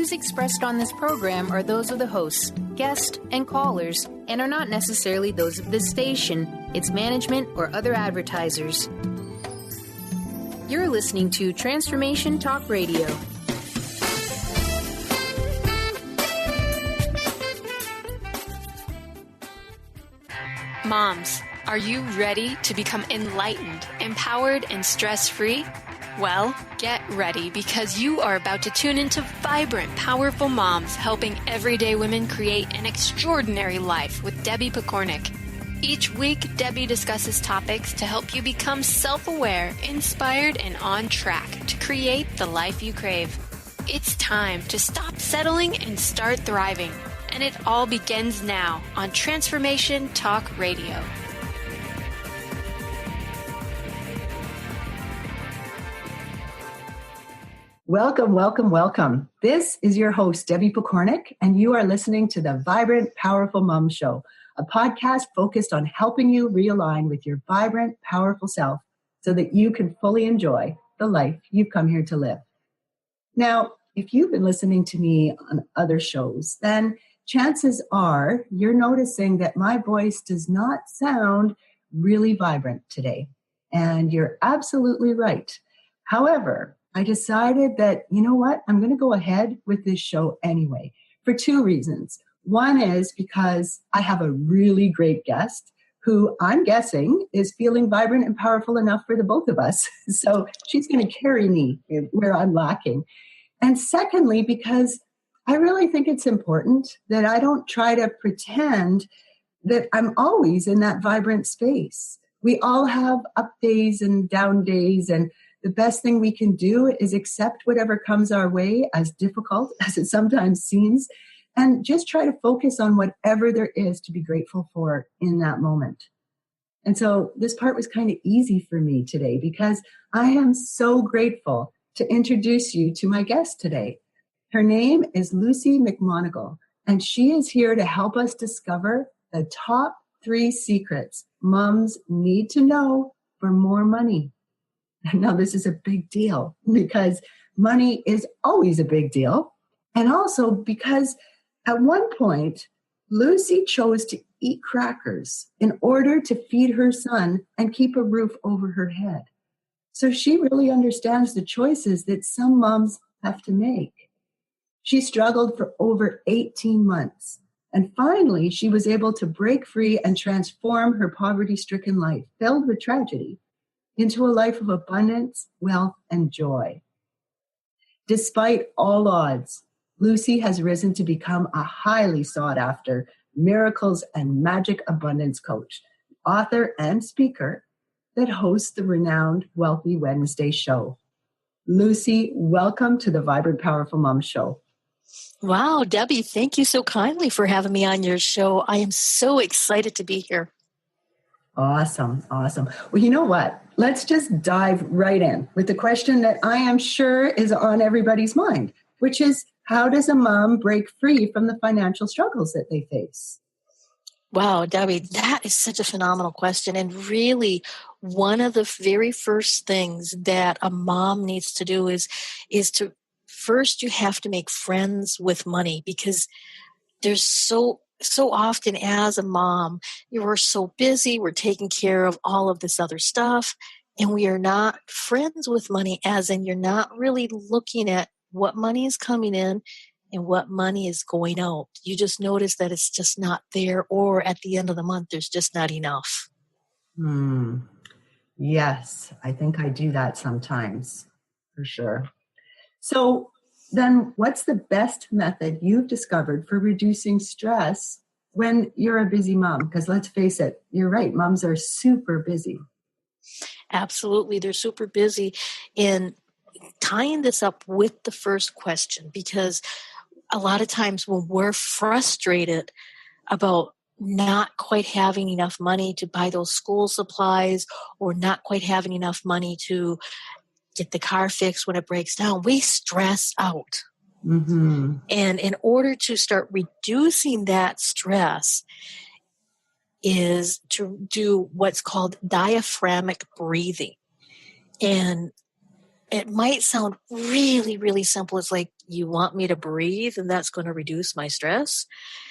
views expressed on this program are those of the hosts, guests, and callers, and are not necessarily those of this station, its management, or other advertisers. You're listening to Transformation Talk Radio. Moms, are you ready to become enlightened, empowered, and stress-free? Well, get ready because you are about to tune into Vibrant, Powerful Moms, helping everyday women create an extraordinary life with Debbie Pokornik. Each week, Debbie discusses topics to help you become self-aware, inspired, and on track to create the life you crave. It's time to stop settling and start thriving. And it all begins now on Transformation Talk Radio. Welcome, welcome, welcome. This is your host, Debbie Pokornik, and you are listening to the Vibrant, Powerful Mom Show, a podcast focused on helping you realign with your vibrant, powerful self so that you can fully enjoy the life you've come here to live. Now, if you've been listening to me on other shows, then chances are you're noticing that my voice does not sound really vibrant today. And you're absolutely right. However, I decided that, you know what, I'm going to go ahead with this show anyway, for two reasons. One is because I have a really great guest who I'm guessing is feeling vibrant and powerful enough for the both of us. So she's going to carry me where I'm lacking. And secondly, because I really think it's important that I don't try to pretend that I'm always in that vibrant space. We all have up days and down days, and the best thing we can do is accept whatever comes our way, as difficult as it sometimes seems, and just try to focus on whatever there is to be grateful for in that moment. And so this part was kind of easy for me today because I am so grateful to introduce you to my guest today. Her name is Luci McMonagle, and she is here to help us discover the top 3 secrets moms need to know for more money. Now, this is a big deal because money is always a big deal. And also because at one point, Luci chose to eat crackers in order to feed her son and keep a roof over her head. So she really understands the choices that some moms have to make. She struggled for over 18 months. And finally, she was able to break free and transform her poverty-stricken life, filled with tragedy, into a life of abundance, wealth, and joy. Despite all odds, Luci has risen to become a highly sought-after miracles and magic abundance coach, author, and speaker that hosts the renowned Wealthy Wednesday show. Luci, welcome to the Vibrant Powerful Mom Show. Wow, Debbie, thank you so kindly for having me on your show. I am so excited to be here. Awesome, awesome. Well, you know what? Let's just dive right in with the question that I am sure is on everybody's mind, which is, how does a mom break free from the financial struggles that they face? Wow, Debbie, that is such a phenomenal question. And really, one of the very first things that a mom needs to do is to first, you have to make friends with money, because there's so often as a mom, we're so busy, we're taking care of all of this other stuff, and we are not friends with money, as in you're not really looking at what money is coming in and what money is going out. You just notice that it's just not there, or at the end of the month, there's just not enough. Yes, I think I do that sometimes, for sure. So then what's the best method you've discovered for reducing stress when you're a busy mom? Because let's face it, you're right, moms are super busy. Absolutely, they're super busy. In tying this up with the first question, because a lot of times when we're frustrated about not quite having enough money to buy those school supplies, or not quite having enough money to get the car fixed when it breaks down, we stress out. Mm-hmm. And in order to start reducing that stress is to do what's called diaphragmatic breathing. And it might sound really, really simple. It's like, you want me to breathe and that's going to reduce my stress?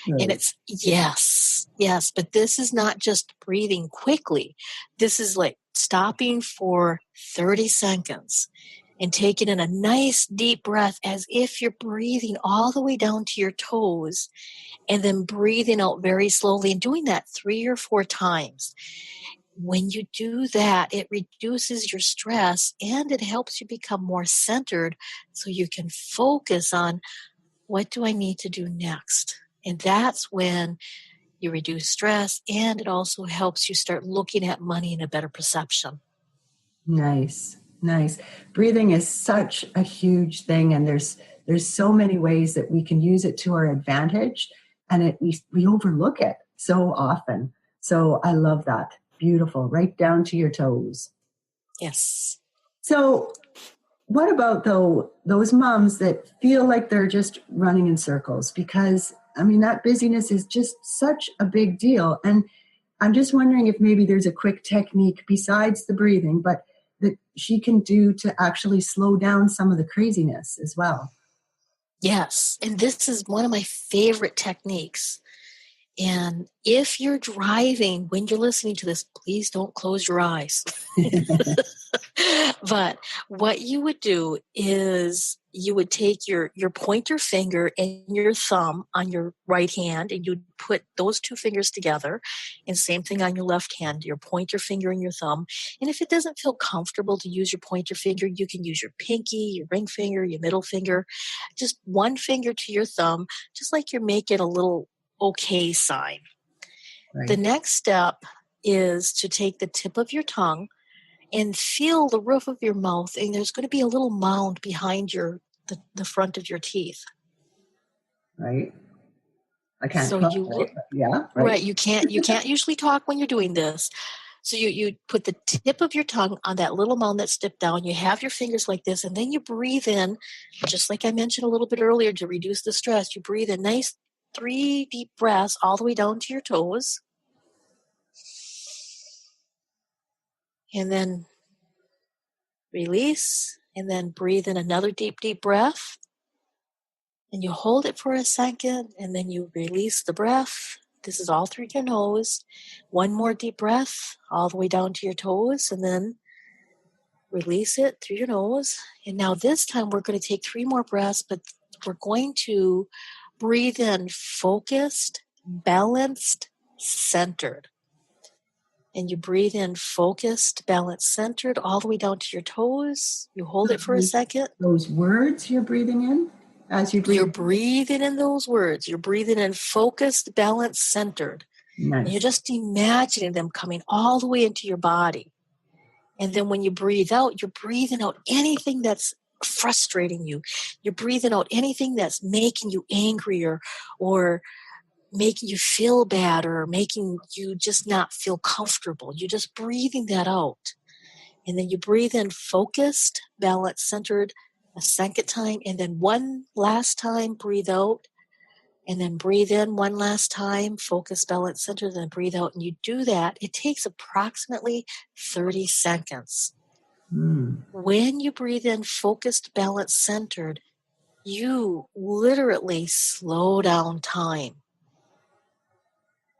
And Right. it's yes. But this is not just breathing quickly. This is like stopping for 30 seconds and taking in a nice deep breath as if you're breathing all the way down to your toes, and then breathing out very slowly and doing that 3 or 4 times. When you do that, it reduces your stress and it helps you become more centered so you can focus on, what do I need to do next? And that's when you reduce stress, and it also helps you start looking at money in a better perception. Nice. Breathing is such a huge thing, and there's so many ways that we can use it to our advantage, and we overlook it so often. So I love that. Beautiful. Right down to your toes. Yes. So what about those moms that feel like they're just running in circles? Because that busyness is just such a big deal. And I'm just wondering if maybe there's a quick technique besides the breathing, but that she can do to actually slow down some of the craziness as well. Yes. And this is one of my favorite techniques. And if you're driving when you're listening to this, please don't close your eyes. But what you would do is you would take your pointer finger and your thumb on your right hand, and you'd put those 2 fingers together, and same thing on your left hand, your pointer finger and your thumb. And if it doesn't feel comfortable to use your pointer finger, you can use your pinky, your ring finger, your middle finger, just 1 finger to your thumb, just like you're making a little okay sign. Right. The next step is to take the tip of your tongue and feel the roof of your mouth, and there's going to be a little mound behind the front of your teeth. Right. I can't So talk, you right? Yeah. right. You can't usually talk when you're doing this. So you put the tip of your tongue on that little mound that's dipped down. You have your fingers like this, and then you breathe in, just like I mentioned a little bit earlier, to reduce the stress. You breathe in nice 3 deep breaths all the way down to your toes. And then release, and then breathe in another deep, deep breath. And you hold it for a second, and then you release the breath. This is all through your nose. 1 more deep breath all the way down to your toes, and then release it through your nose. And now this time we're going to take 3 more breaths, but we're going to breathe in focused, balanced, centered. And you breathe in focused, balanced, centered, all the way down to your toes. You hold it for a second. Those words you're breathing in as you breathe. You're breathing in those words. You're breathing in focused, balanced, centered. Nice. And you're just imagining them coming all the way into your body. And then when you breathe out, you're breathing out anything that's frustrating you. You're breathing out anything that's making you angry or making you feel bad or making you just not feel comfortable. You're just breathing that out. And then you breathe in focused, balanced, centered a second time. And then 1 last time, breathe out. And then breathe in 1 last time, focused, balanced, centered, then breathe out. And you do that. It takes approximately 30 seconds. When you breathe in focused, balanced, centered, you literally slow down time.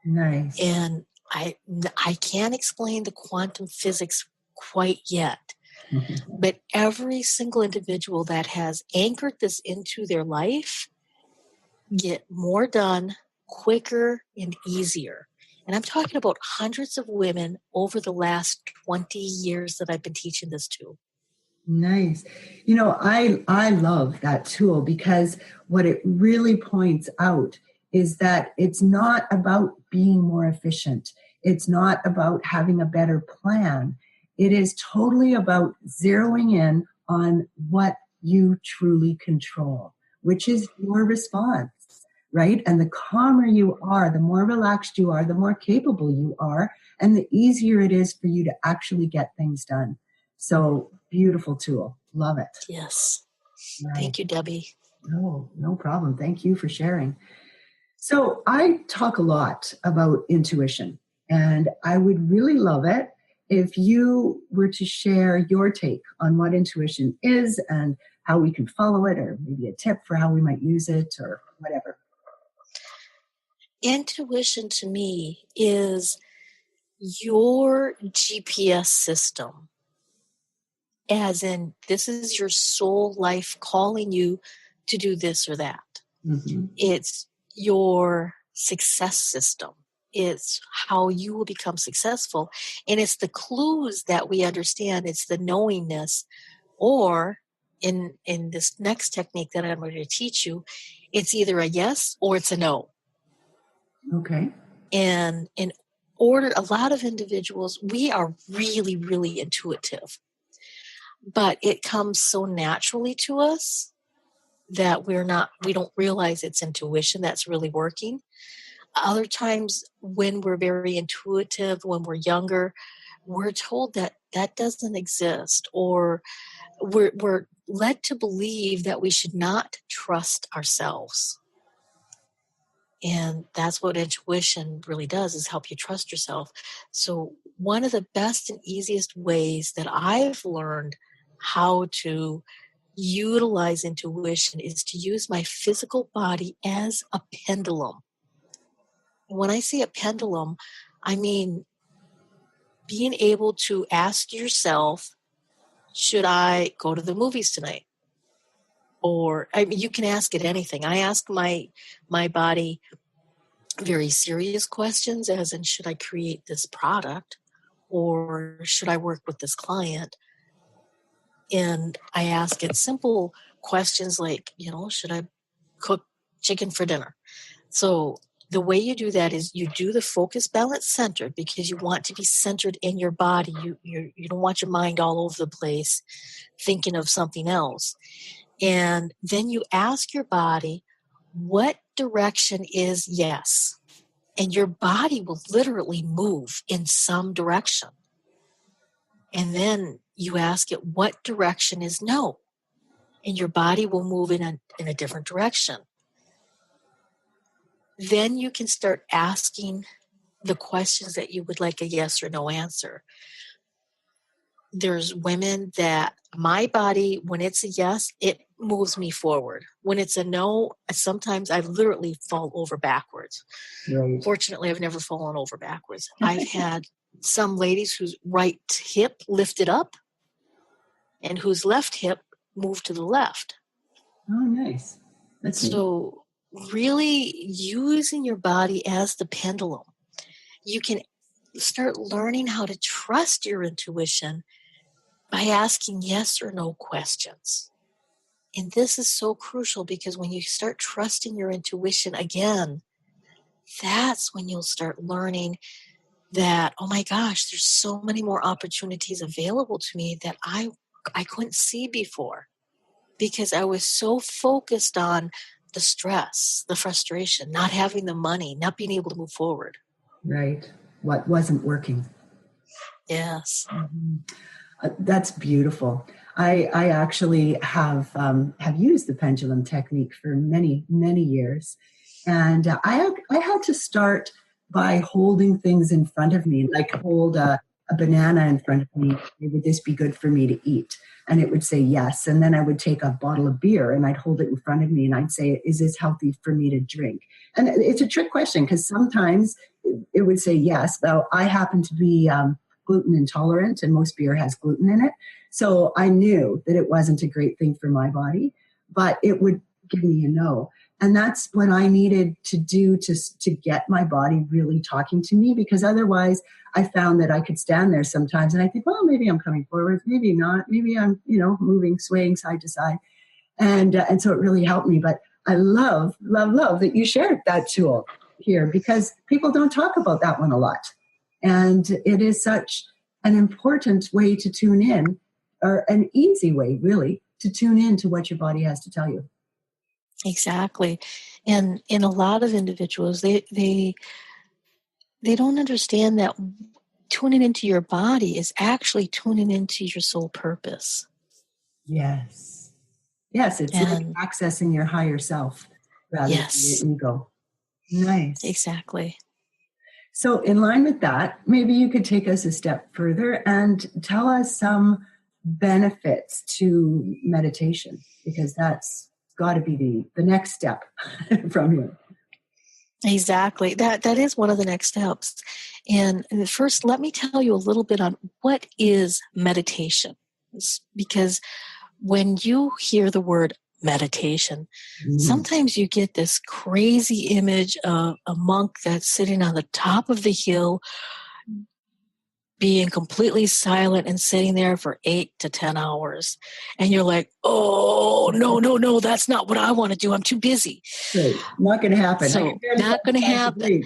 Nice. And I can't explain the quantum physics quite yet, but every single individual that has anchored this into their life get more done quicker and easier. And I'm talking about hundreds of women over the last 20 years that I've been teaching this to. Nice. I love that tool because what it really points out is that it's not about being more efficient. It's not about having a better plan. It is totally about zeroing in on what you truly control, which is your response, right? And the calmer you are, the more relaxed you are, the more capable you are, and the easier it is for you to actually get things done. So beautiful tool. Love it. Yes. Right. Thank you, Debbie. No problem. Thank you for sharing. So I talk a lot about intuition, and I would really love it if you were to share your take on what intuition is and how we can follow it, or maybe a tip for how we might use it or whatever. Intuition to me is your GPS system, as in this is your soul life calling you to do this or that. Mm-hmm. It's your success system. It's how you will become successful. And it's the clues that we understand. It's the knowingness. Or in this next technique that I'm going to teach you, it's either a yes or it's a no. Okay. And in order, a lot of individuals, we are really, really intuitive. But it comes so naturally to us that we don't realize it's intuition that's really working. Other times when we're very intuitive, when we're younger, we're told that that doesn't exist, or we're led to believe that we should not trust ourselves. And that's what intuition really does, is help you trust yourself. So one of the best and easiest ways that I've learned how to utilize intuition is to use my physical body as a pendulum. When I say a pendulum, I mean being able to ask yourself, should I go to the movies tonight? Or, I mean, you can ask it anything. I ask my body very serious questions, as in, should I create this product? Or should I work with this client? And I ask it simple questions like, should I cook chicken for dinner? So the way you do that is you do the focus balance centered, because you want to be centered in your body. You don't want your mind all over the place thinking of something else. And then you ask your body, what direction is yes? And your body will literally move in some direction. And then you ask it, what direction is no? And your body will move in a different direction. Then you can start asking the questions that you would like a yes or no answer. There's women that my body, when it's a yes, it moves me forward. When it's a no, sometimes I literally fall over backwards. Right. Fortunately, I've never fallen over backwards. I've had some ladies whose right hip lifted up and whose left hip moved to the left. Oh, nice. That's so really using your body as the pendulum, you can start learning how to trust your intuition by asking yes or no questions. And this is so crucial, because when you start trusting your intuition again, that's when you'll start learning that, oh my gosh, there's so many more opportunities available to me that I couldn't see before, because I was so focused on the stress, the frustration, not having the money, not being able to move forward. Right. What wasn't working. Yes. Mm-hmm. That's beautiful. I actually have used the pendulum technique for many, many years. And I had to start by holding things in front of me, like hold a banana in front of me. Would this be good for me to eat? And it would say yes. And then I would take a bottle of beer and I'd hold it in front of me and I'd say, is this healthy for me to drink? And it's a trick question, because sometimes it would say yes, though I happen to be gluten intolerant, and most beer has gluten in it. So I knew that it wasn't a great thing for my body, but it would give me a no. And that's what I needed to do to get my body really talking to me, because otherwise I found that I could stand there sometimes and I think, well, maybe I'm coming forward, maybe not, maybe I'm, moving, swaying side to side. And so it really helped me. But I love that you shared that tool here, because people don't talk about that one a lot. And it is such an important way to tune in, or an easy way, really, to tune in to what your body has to tell you. Exactly. And in a lot of individuals, they don't understand that tuning into your body is actually tuning into your soul purpose. Yes. Yes, it's like accessing your higher self rather than your ego. Nice. Exactly. So in line with that, maybe you could take us a step further and tell us some benefits to meditation, because that's got to be the next step from you. Exactly. That is one of the next steps. And first, let me tell you a little bit on what is meditation. Because when you hear the word meditation, sometimes you get this crazy image of a monk that's sitting on the top of the hill, being completely silent and sitting there for 8 to 10 hours. And you're like, oh, no, that's not what I want to do. I'm too busy. Right. Not going to happen. So, not going to happen.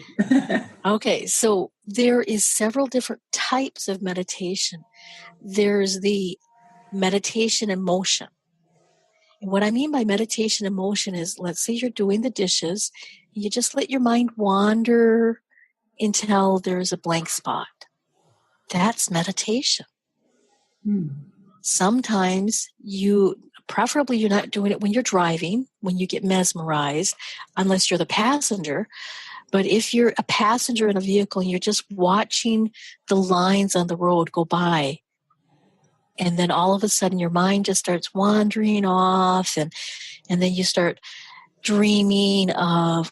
Okay, so there is several different types of meditation. There's the meditation in motion. And what I mean by meditation in motion is, let's say you're doing the dishes, and you just let your mind wander until there's a blank spot. That's meditation. Sometimes preferably you're not doing it when you're driving, when you get mesmerized, unless you're the passenger. But if you're a passenger in a vehicle and you're just watching the lines on the road go by, and then all of a sudden your mind just starts wandering off, and then you start dreaming of,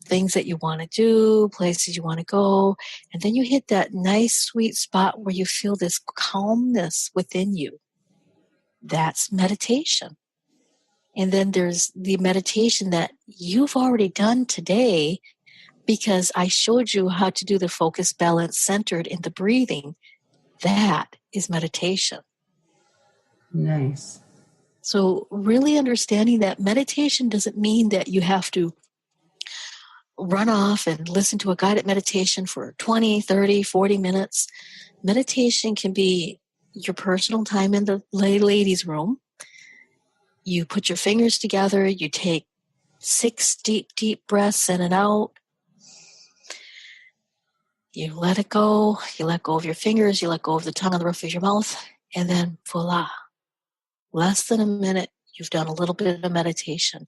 things that you want to do, places you want to go, and then you hit that nice sweet spot where you feel this calmness within you. That's meditation. And then there's the meditation that you've already done today, because I showed you how to do the focus, balance, centered in the breathing. That is meditation. Nice. So really understanding that meditation doesn't mean that you have to run off and listen to a guided meditation for 20, 30, 40 minutes. Meditation can be your personal time in the ladies' room. You put your fingers together, you take 6 deep breaths in and out. You let it go. You let go of your fingers. You let go of the tongue on the roof of your mouth. And then voila, less than a minute, you've done a little bit of meditation.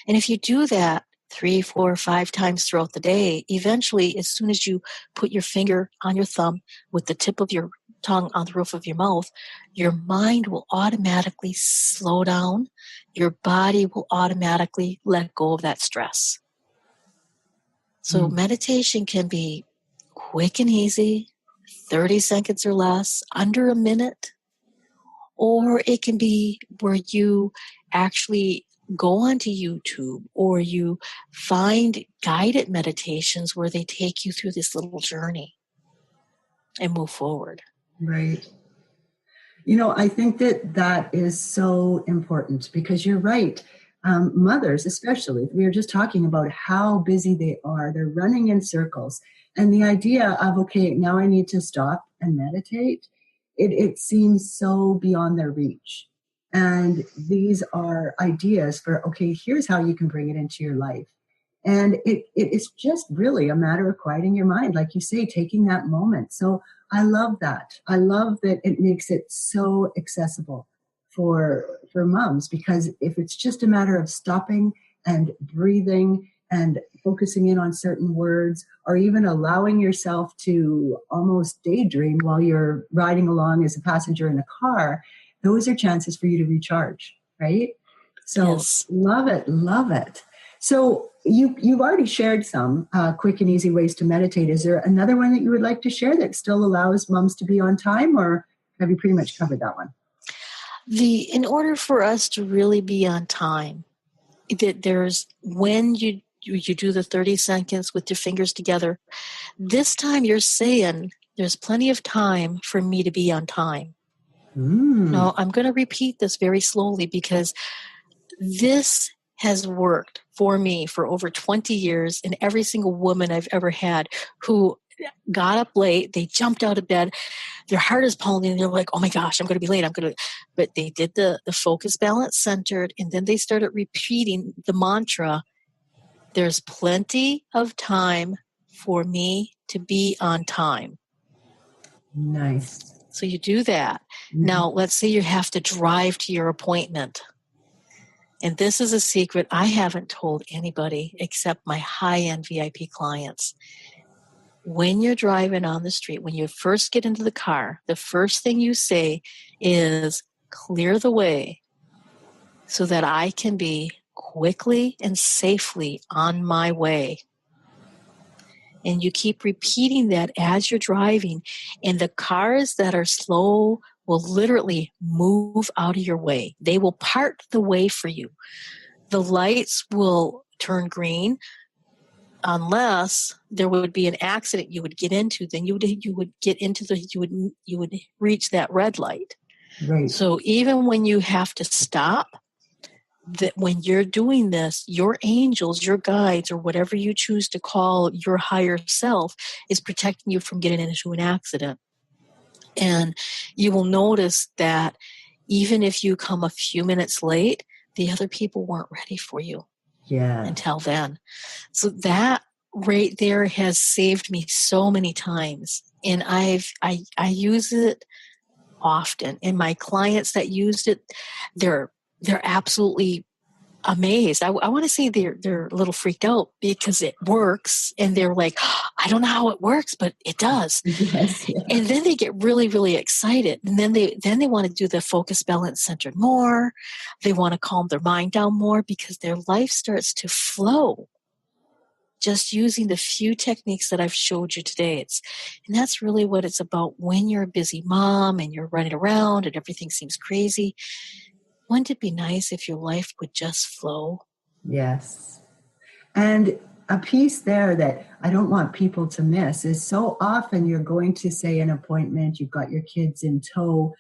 And if you do that 3, 4, 5 times throughout the day, eventually, as soon as you put your finger on your thumb with the tip of your tongue on the roof of your mouth, your mind will automatically slow down. Your body will automatically let go of that stress. So meditation can be quick and easy, 30 seconds or less, under a minute, or it can be where you actually go onto YouTube or you find guided meditations where they take you through this little journey and move forward. Right. I think that is so important, because you're right. Mothers, especially, we were just talking about how busy they are. They're running in circles. And the idea of, okay, now I need to stop and meditate, it seems so beyond their reach. And these are ideas for, okay, here's how you can bring it into your life. And it's just really a matter of quieting your mind, like you say, taking that moment. So I love that. I love that it makes it so accessible for moms, because if it's just a matter of stopping and breathing and focusing in on certain words, or even allowing yourself to almost daydream while you're riding along as a passenger in a car, those are chances for you to recharge, right? So yes. Love it. So you've already shared some quick and easy ways to meditate. Is there another one that you would like to share that still allows moms to be on time, or have you pretty much covered that one? In order for us to really be on time, there's when you do the 30 seconds with your fingers together, this time you're saying there's plenty of time for me to be on time. Now, I'm going to repeat this very slowly, because this has worked for me for over 20 years, and every single woman I've ever had who got up late, they jumped out of bed, their heart is pounding, and they're like, oh my gosh, I'm going to be late. But they did the focus, balance, centered, and then they started repeating the mantra, there's plenty of time for me to be on time. Nice. So you do that. Now, let's say you have to drive to your appointment. And this is a secret I haven't told anybody except my high-end VIP clients. when you're driving on the street, when you first get into the car, the first thing you say is, clear the way so that I can be quickly and safely on my way. And you keep repeating that as you're driving, and the cars that are slow will literally move out of your way. They will part the way for you. The lights will turn green unless there would be an accident you would get into. Then you would get into you would reach that red light. Right. So even when you have to stop, that when you're doing this, your angels, your guides, or whatever you choose to call your higher self, is protecting you from getting into an accident. And you will notice that even if you come a few minutes late, the other people weren't ready for you until then. So that right there has saved me so many times. And I use it often. And my clients that used it, they're absolutely amazed. I want to say they're a little freaked out because it works, and they're like, I don't know how it works, but it does. Yes, yeah. And then they get really, really excited, and then they want to do the focus, balance, centered more. They want to calm their mind down more because their life starts to flow. Just using the few techniques that I've showed you today. And that's really what it's about when you're a busy mom and you're running around and everything seems crazy. Wouldn't it be nice if your life would just flow? Yes. And a piece there that I don't want people to miss is so often you're going to say an appointment, you've got your kids in tow,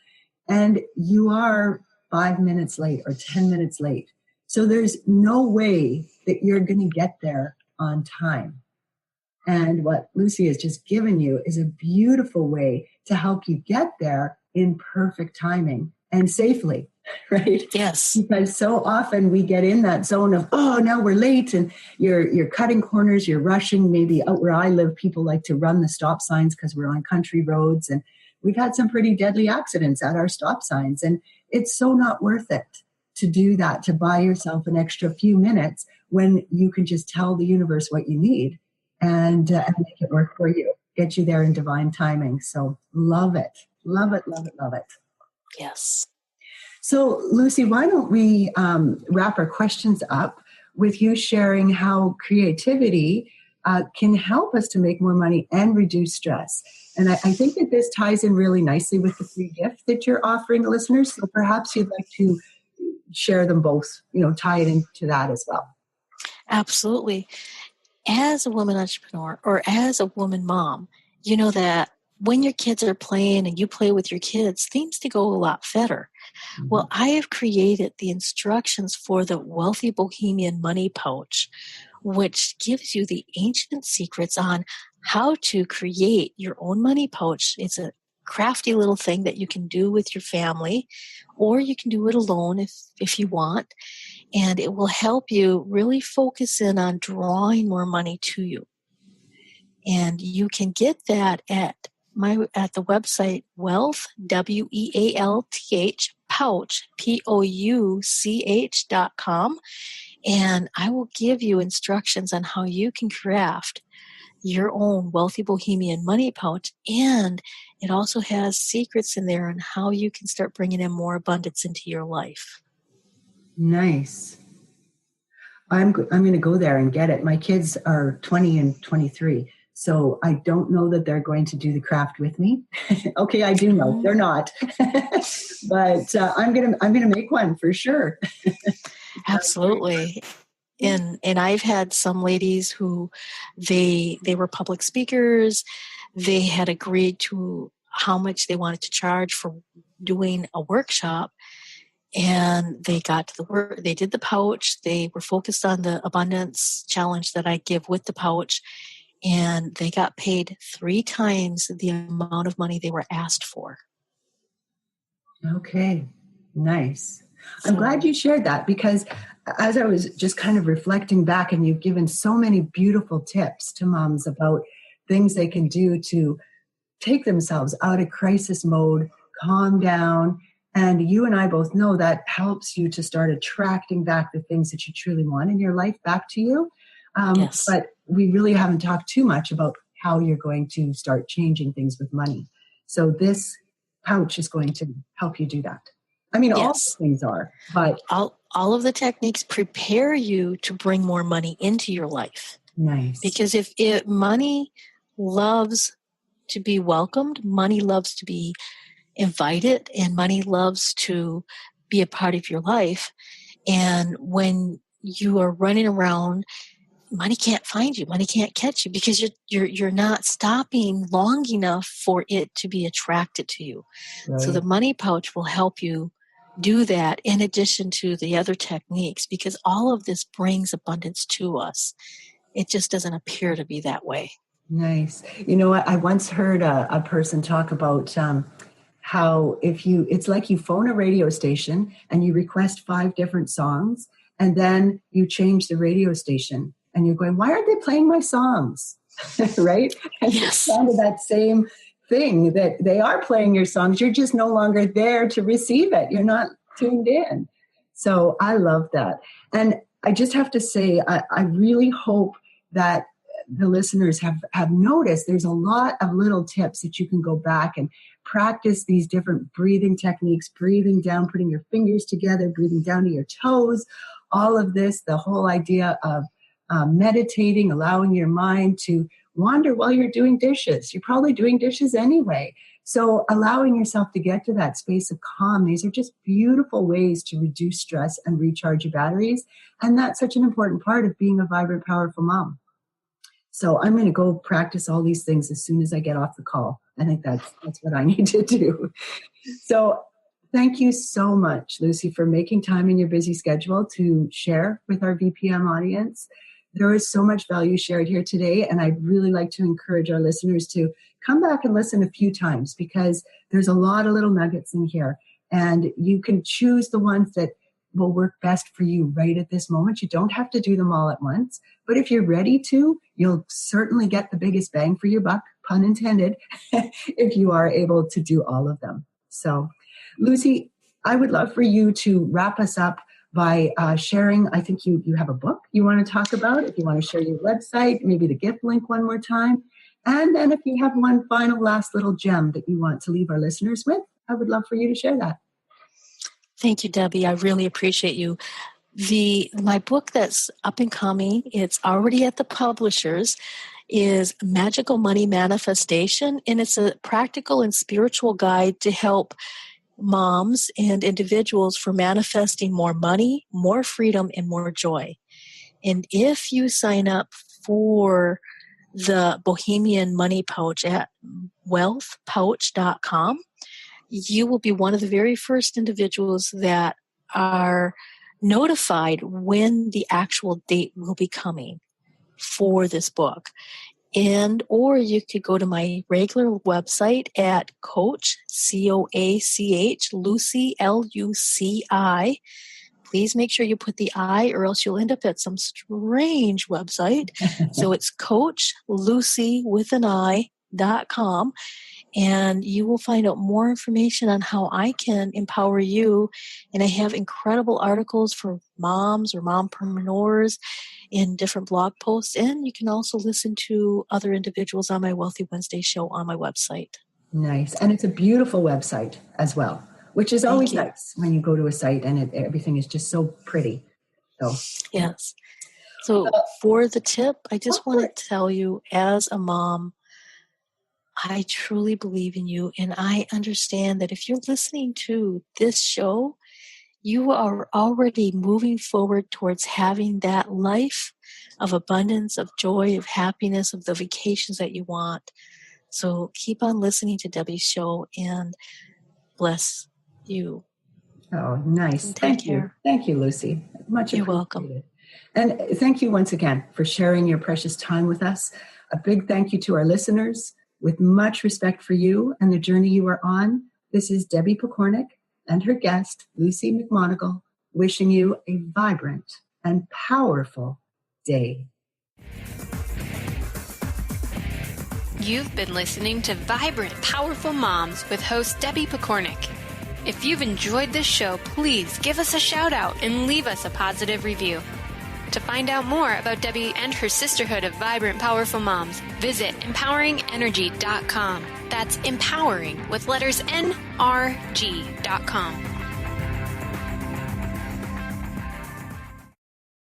and you are 5 minutes late or 10 minutes late. So there's no way that you're going to get there on time. And what Luci has just given you is a beautiful way to help you get there in perfect timing and safely, right? Yes. Because so often we get in that zone of, oh, now we're late, and you're cutting corners, you're rushing. Maybe out where I live, people like to run the stop signs because we're on country roads, and we've had some pretty deadly accidents at our stop signs. And it's so not worth it to do that, to buy yourself an extra few minutes when you can just tell the universe what you need and make it work for you, get you there in divine timing. So love it. Love it, love it, love it. Yes. So Luci, why don't we wrap our questions up with you sharing how creativity can help us to make more money and reduce stress. And I think that this ties in really nicely with the free gift that you're offering listeners. So perhaps you'd like to share them both, tie it into that as well. Absolutely. As a woman entrepreneur or as a woman mom, you know that when your kids are playing and you play with your kids, things to go a lot better. Mm-hmm. Well, I have created the instructions for the Wealthy Bohemian Money Pouch, which gives you the ancient secrets on how to create your own money pouch. It's a crafty little thing that you can do with your family, or you can do it alone if you want. And it will help you really focus in on drawing more money to you. And you can get that at the website Wealth, WEALTH, pouch, POUCH.com. And I will give you instructions on how you can craft your own Wealthy Bohemian Money Pouch. And it also has secrets in there on how you can start bringing in more abundance into your life. Nice. I'm going to go there and get it. My kids are 20 and 23, so I don't know that they're going to do the craft with me. Okay, I do know they're not, but I'm gonna make one for sure. Absolutely. And I've had some ladies who they were public speakers. They had agreed to how much they wanted to charge for doing a workshop. And they got to the work, they did the pouch, they were focused on the abundance challenge that I give with the pouch, and they got paid 3 times the amount of money they were asked for. Okay, nice. I'm glad you shared that, because as I was just kind of reflecting back, and you've given so many beautiful tips to moms about things they can do to take themselves out of crisis mode, calm down. And you and I both know that helps you to start attracting back the things that you truly want in your life back to you. Yes. But we really haven't talked too much about how you're going to start changing things with money. So this pouch is going to help you do that. I mean, all Yes. things are, but all of the techniques prepare you to bring more money into your life. nice. Because if money loves to be welcomed, money loves to be invited, and money loves to be a part of your life. And when you are running around, money can't find you, money can't catch you, because you're not stopping long enough for it to be attracted to you. Right. So the money pouch will help you do that in addition to the other techniques, because all of this brings abundance to us. It just doesn't appear to be that way. Nice. You know what? I once heard a person talk about how it's like you phone a radio station and you request 5 different songs, and then you change the radio station and you're going, why aren't they playing my songs? Right? And Yes. it's kind of that same thing, that they are playing your songs. You're just no longer there to receive it. You're not tuned in. So I love that. And I just have to say, I really hope that the listeners have noticed there's a lot of little tips that you can go back and practice these different breathing techniques, breathing down, putting your fingers together, breathing down to your toes, all of this, the whole idea of meditating, allowing your mind to wander while you're doing dishes. You're probably doing dishes anyway. So allowing yourself to get to that space of calm, these are just beautiful ways to reduce stress and recharge your batteries. And that's such an important part of being a vibrant, powerful mom. So I'm going to go practice all these things as soon as I get off the call. I think that's what I need to do. So thank you so much, Luci, for making time in your busy schedule to share with our VPM audience. There is so much value shared here today, and I'd really like to encourage our listeners to come back and listen a few times, because there's a lot of little nuggets in here, and you can choose the ones that will work best for you right at this moment. You don't have to do them all at once, but if you're ready to, you'll certainly get the biggest bang for your buck, pun intended, if you are able to do all of them. So, Luci, I would love for you to wrap us up by sharing. I think you have a book you want to talk about. If you want to share your website, maybe the gift link one more time. And then if you have one final last little gem that you want to leave our listeners with, I would love for you to share that. Thank you, Debbie. I really appreciate you. My book that's up and coming, it's already at the publishers, is Magical Money Manifestation, and it's a practical and spiritual guide to help moms and individuals for manifesting more money, more freedom, and more joy. And if you sign up for the Bohemian Money Pouch at wealthpouch.com, you will be one of the very first individuals that are notified when the actual date will be coming for this book. Or you could go to my regular website at Coach, COACH, Luci, LUCI. Please make sure you put the I, or else you'll end up at some strange website. So it's Coach, Luci with an I.com. And you will find out more information on how I can empower you. And I have incredible articles for moms or mompreneurs in different blog posts. And you can also listen to other individuals on my Wealthy Wednesday show on my website. Nice. And it's a beautiful website as well, which is always nice when you go to a site and everything is just so pretty. So yes. So for the tip, I just want to tell you, as a mom, I truly believe in you, and I understand that if you're listening to this show, you are already moving forward towards having that life of abundance, of joy, of happiness, of the vacations that you want. So keep on listening to Debbie's show, and bless you. Oh, nice. Thank you. Thank you, Luci. Much appreciated. You're welcome. And thank you once again for sharing your precious time with us. A big thank you to our listeners. With much respect for you and the journey you are on, this is Debbie Pokornik and her guest, Luci McMonagle, wishing you a vibrant and powerful day. You've been listening to Vibrant, Powerful Moms with host Debbie Pokornik. If you've enjoyed this show, please give us a shout out and leave us a positive review. To find out more about Debbie and her sisterhood of vibrant, powerful moms, visit empoweringenergy.com. That's empowering with letters NRG.com.